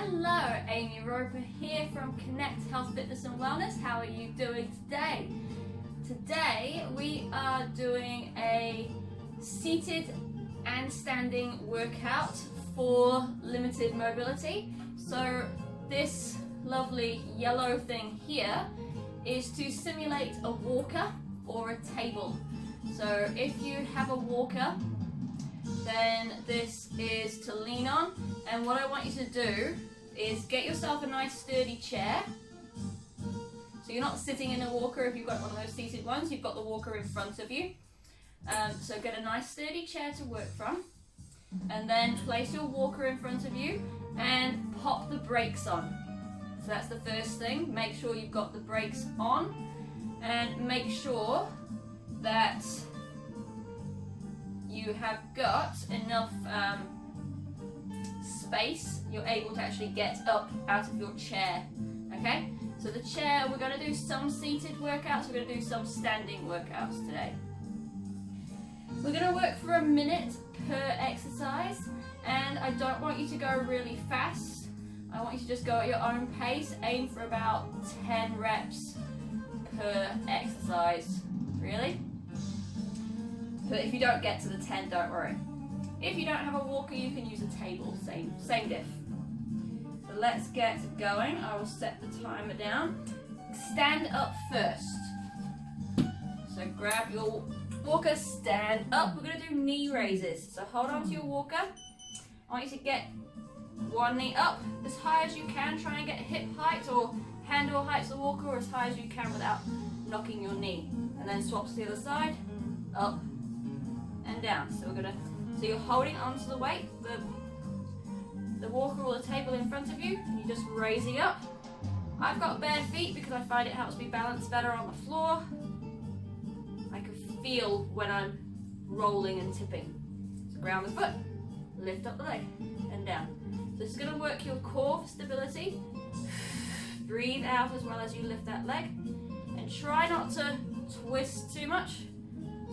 Hello, Amy Roper here from Connect Health, Fitness and Wellness. How are you doing today? Today we are doing a seated and standing workout for limited mobility. So this lovely yellow thing here is to simulate a walker or a table. So if you have a walker, then this is to lean on, and what I want you to do is get yourself a nice sturdy chair. So you're not sitting in a walker if you've got one of those seated ones, you've got the walker in front of you. So get a nice sturdy chair to work from, and then place your walker in front of you and pop the brakes on. So that's the first thing, make sure you've got the brakes on, and make sure that you have got enough space, you're able to actually get up out of your chair, okay? So the chair, we're going to do some seated workouts, we're going to do some standing workouts today. We're going to work for a minute per exercise, and I don't want you to go really fast. I want you to just go at your own pace, aim for about 10 reps per exercise, really? But if you don't get to the 10, don't worry. If you don't have a walker, you can use a table, same diff. So let's get going. I will set the timer down. Stand up first. So grab your walker, stand up. We're going to do knee raises. So hold on to your walker. I want you to get one knee up as high as you can. Try and get hip height or handle height of the walker, or as high as you can without knocking your knee. And then swap to the other side, up and down. So so you're holding onto the weight, the walker or the table in front of you, and you're just raising up. I've got bare feet because I find it helps me balance better on the floor. I can feel when I'm rolling and tipping. So ground the foot, lift up the leg, and down. So this is going to work your core for stability. Breathe out as well as you lift that leg, and try not to twist too much.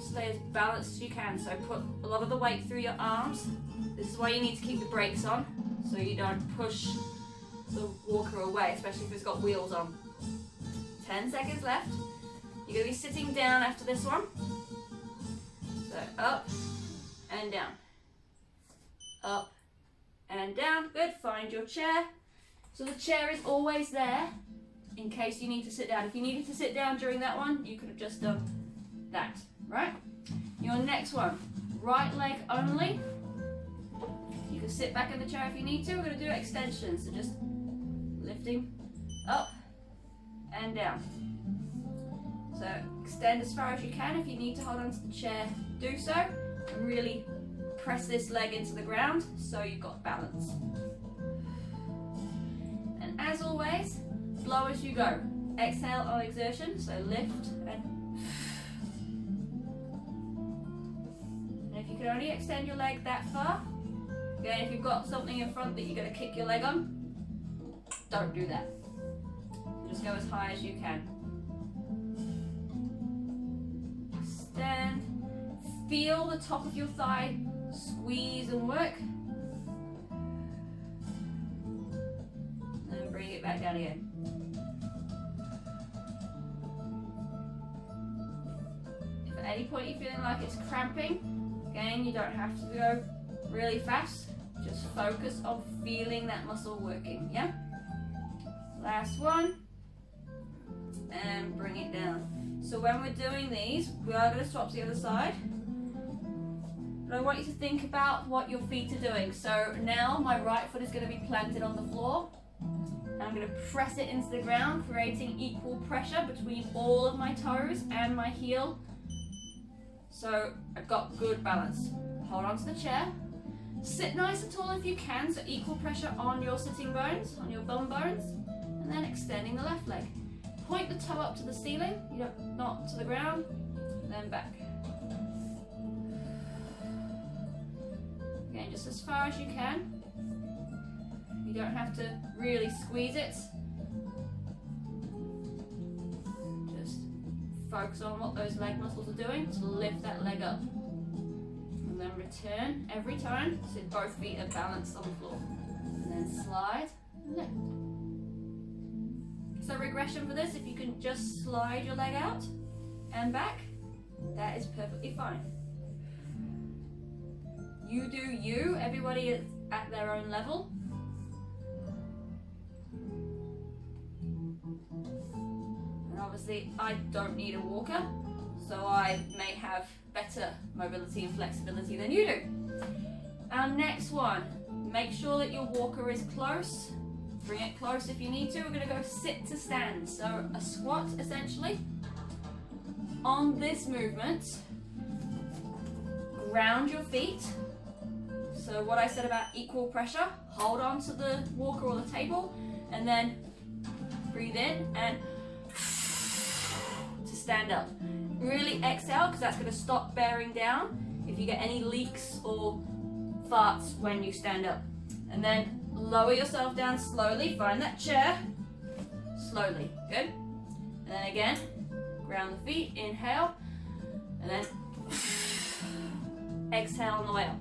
Stay as balanced as you can, so put a lot of the weight through your arms. This is why you need to keep the brakes on, so you don't push the walker away, especially if it's got wheels on. 10 seconds left. You're going to be sitting down after this one. So up and down. Up and down. Good. Find your chair. So the chair is always there in case you need to sit down. If you needed to sit down during that one, you could have just done that. Right? Your next one, right leg only. You can sit back in the chair if you need to. We're going to do extensions, so just lifting up and down. So extend as far as you can. If you need to hold onto the chair, do so. And really press this leg into the ground so you've got balance. And as always, slow as you go. Exhale on exertion, so lift and you can only extend your leg that far. Again, if you've got something in front that you're going to kick your leg on, don't do that. Just go as high as you can. Stand. Feel the top of your thigh squeeze and work. And then bring it back down again. If at any point you're feeling like it's cramping, again, you don't have to go really fast, just focus on feeling that muscle working, yeah? Last one, and bring it down. So when we're doing these, we are going to swap to the other side, but I want you to think about what your feet are doing. So now my right foot is going to be planted on the floor, and I'm going to press it into the ground, creating equal pressure between all of my toes and my heel. So I've got good balance. Hold on to the chair. Sit nice and tall if you can, so equal pressure on your sitting bones, on your bum bones, and then extending the left leg. Point the toe up to the ceiling, not to the ground, and then back. Again, just as far as you can. You don't have to really squeeze it. Focus on what those leg muscles are doing to lift that leg up. And then return every time so both feet are balanced on the floor. And then slide lift. So regression for this, if you can just slide your leg out and back, that is perfectly fine. You do you, everybody is at their own level. And obviously I don't need a walker, so I may have better mobility and flexibility than you do. Our next one, make sure that your walker is close. Bring it close if you need to. We're going to go sit to stand. So a squat essentially. On this movement, ground your feet. So what I said about equal pressure, hold on to the walker or the table, and then breathe in and to stand up. Really exhale, because that's going to stop bearing down if you get any leaks or farts when you stand up. And then lower yourself down slowly, find that chair, slowly, good. And then again, ground the feet, inhale, and then exhale on the way up.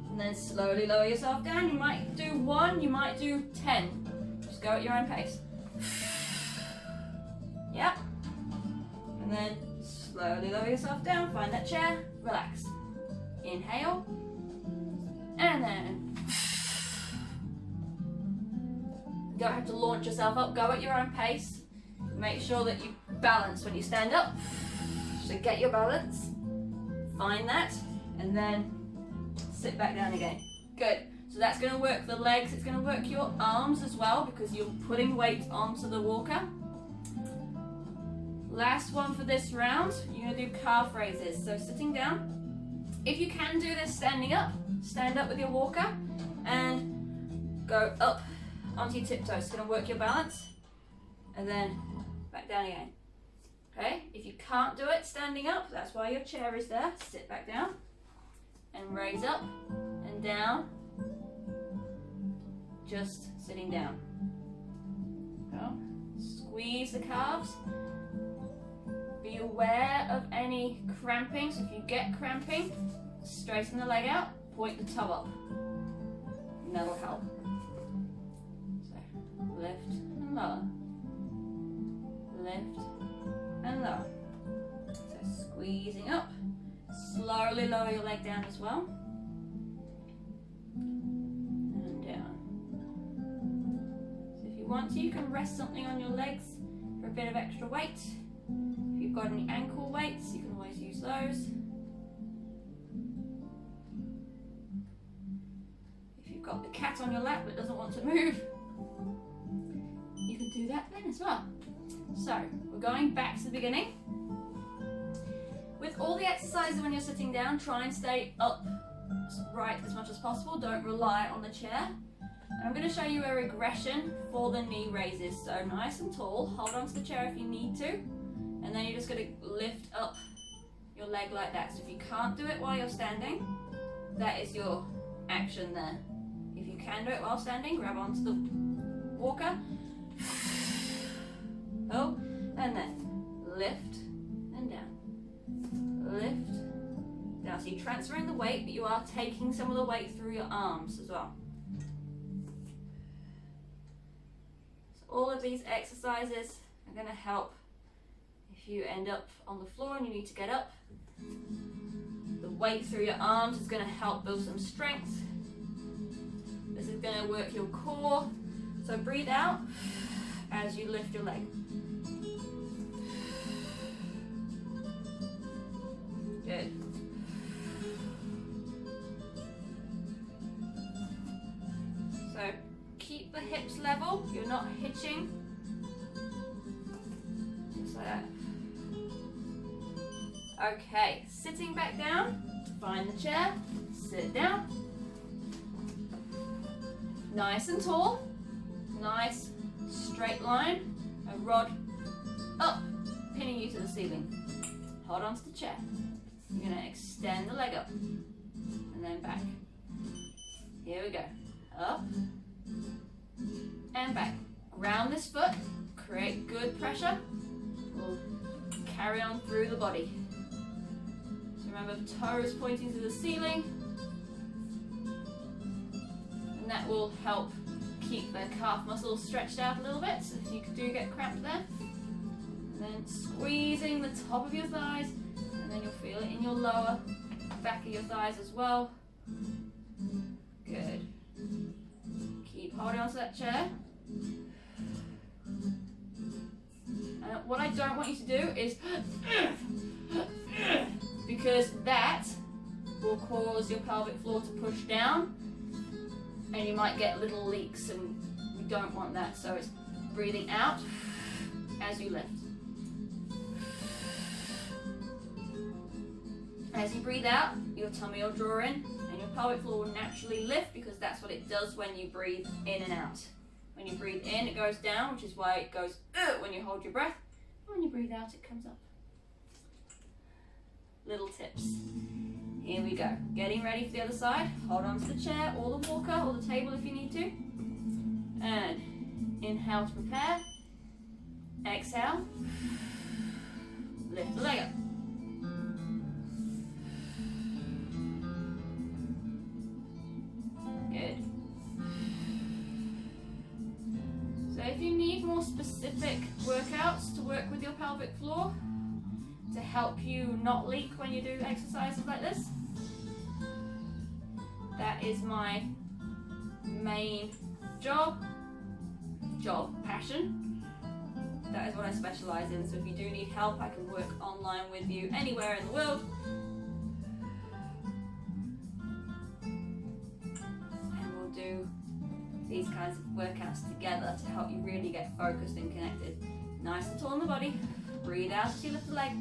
And then slowly lower yourself down. You might do 1, you might do 10. Just go at your own pace. Yep. And then slowly lower yourself down, find that chair, relax. Inhale, and then you don't have to launch yourself up, go at your own pace. Make sure that you balance when you stand up. So get your balance, find that, and then sit back down again. Good. So that's going to work the legs, it's going to work your arms as well because you're putting weight onto the walker. Last one for this round, you're going to do calf raises. So sitting down. If you can do this standing up, stand up with your walker and go up onto your tiptoes. It's going to work your balance and then back down again. Okay, if you can't do it standing up, that's why your chair is there. Sit back down and raise up and down, just sitting down. Go. Squeeze the calves. Be aware of any cramping, so if you get cramping, straighten the leg out, point the toe up, and that'll help. So, lift and lower, lift and lower. So squeezing up, slowly lower your leg down as well, and down. So if you want to, you can rest something on your legs for a bit of extra weight. If you've got any ankle weights, you can always use those. If you've got the cat on your lap that doesn't want to move, you can do that then as well. So, we're going back to the beginning. With all the exercises when you're sitting down, try and stay upright as much as possible. Don't rely on the chair. And I'm going to show you a regression for the knee raises. So nice and tall, hold on to the chair if you need to. And then you're just going to lift up your leg like that. So if you can't do it while you're standing, that is your action there. If you can do it while standing, grab onto the walker. Oh, and then lift and down. Lift down. So you're transferring the weight, but you are taking some of the weight through your arms as well. So all of these exercises are going to help. If you end up on the floor and you need to get up, the weight through your arms is going to help build some strength. This is going to work your core. So breathe out as you lift your leg. Good. So keep the hips level. You're not hitching. Just like that. Okay, sitting back down, find the chair, sit down. Nice and tall, nice straight line, a rod up, pinning you to the ceiling. Hold on to the chair. You're going to extend the leg up and then back. Here we go. Up and back. Ground this foot, create good pressure. We'll carry on through the body. So remember, toes pointing to the ceiling, and that will help keep the calf muscles stretched out a little bit, so if you do get cramped there. And then squeezing the top of your thighs, and then you'll feel it in your lower back of your thighs as well. Good. Keep holding onto that chair. What I don't want you to do is because that will cause your pelvic floor to push down and you might get little leaks, and we don't want that. So it's breathing out as you lift. As you breathe out, your tummy will draw in and your pelvic floor will naturally lift, because that's what it does when you breathe in and out. When you breathe in, it goes down, which is why it goes when you hold your breath. When you breathe out, it comes up. Little tips. Here we go. Getting ready for the other side. Hold on to the chair or the walker or the table if you need to. And inhale to prepare. Exhale. Lift the leg up. Good. So if you need more specific workouts to work with your pelvic floor to help you not leak when you do exercises like this, that is my main passion. That is what I specialize in. So if you do need help, I can work online with you anywhere in the world. And we'll do these kinds of workouts together to help you really get focused and connected. Nice and tall in the body. Breathe out as you lift the leg.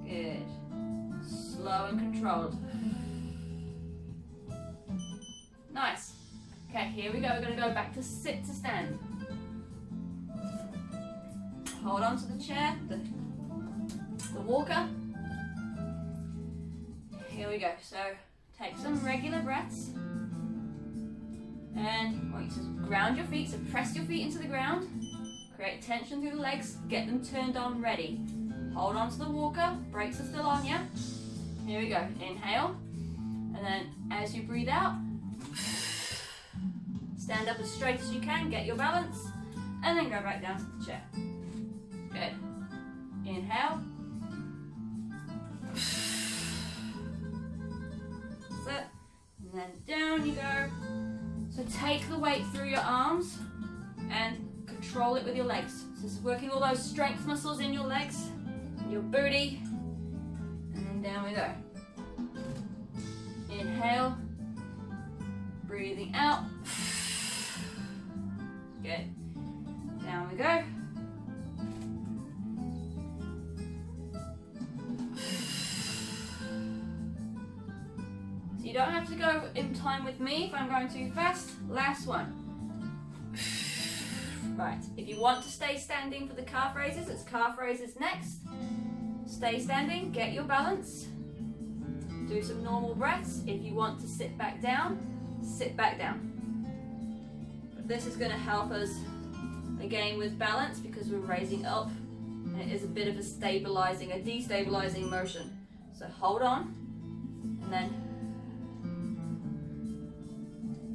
Good. Slow and controlled. Nice. Okay, here we go. We're going to go back to sit to stand. Hold on to the chair, the walker. Here we go. So take some regular breaths. And I want you to ground your feet, so press your feet into the ground. Create tension through the legs, get them turned on, ready. Hold on to the walker, brakes are still on, yeah? Here we go. Inhale. And then as you breathe out, stand up as straight as you can, get your balance, and then go back down to the chair. Good. Inhale. That's it. And then down you go. So take the weight through your arms and control it with your legs. So this is working all those strength muscles in your legs, your booty, and then down we go. Inhale, breathing out. Good. Down we go. So you don't have to go in time with me if I'm going too fast. Last one. Right, if you want to stay standing for the calf raises, it's calf raises next. Stay standing, get your balance. Do some normal breaths. If you want to sit back down, sit back down. But this is going to help us again with balance because we're raising up and it is a bit of a stabilizing, a destabilizing motion. So hold on and then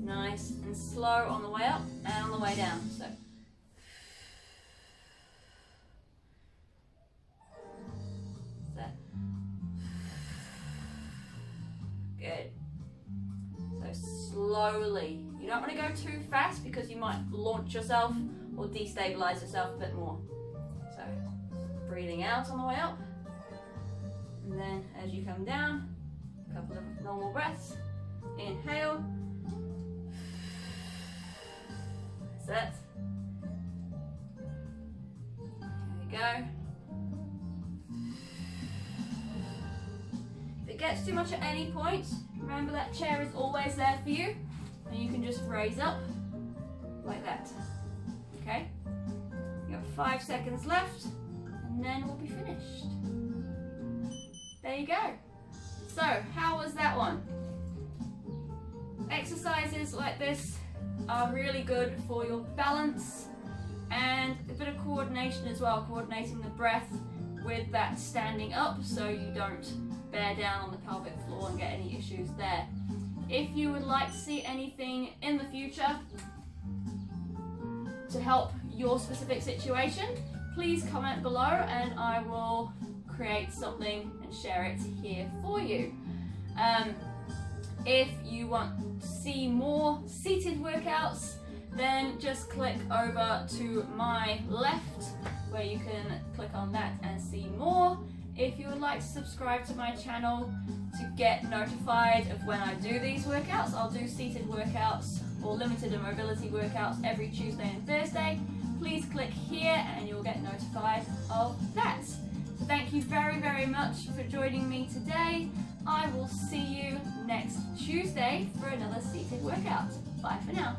nice and slow on the way up and on the way down. So good. So slowly. You don't want to go too fast because you might launch yourself or destabilize yourself a bit more. So breathing out on the way up. And then as you come down, a couple of normal breaths. Inhale. That's it. There we go. If it gets too much at any point, remember that chair is always there for you, and you can just raise up like that. Okay? You have 5 seconds left, and then we'll be finished. There you go. So, how was that one? Exercises like this are really good for your balance and a bit of coordination as well, coordinating the breath with that standing up so you don't bear down on the pelvic floor and get any issues there. If you would like to see anything in the future to help your specific situation, please comment below and I will create something and share it here for you. If you want to see more seated workouts, then just click over to my left where you can click on that and see more. If you would like to subscribe to my channel to get notified of when I do these workouts, I'll do seated workouts or limited and mobility workouts every Tuesday and Thursday. Please click here and you'll get notified of that. So thank you very, very much for joining me today. I will see you next Tuesday for another seated workout. Bye for now.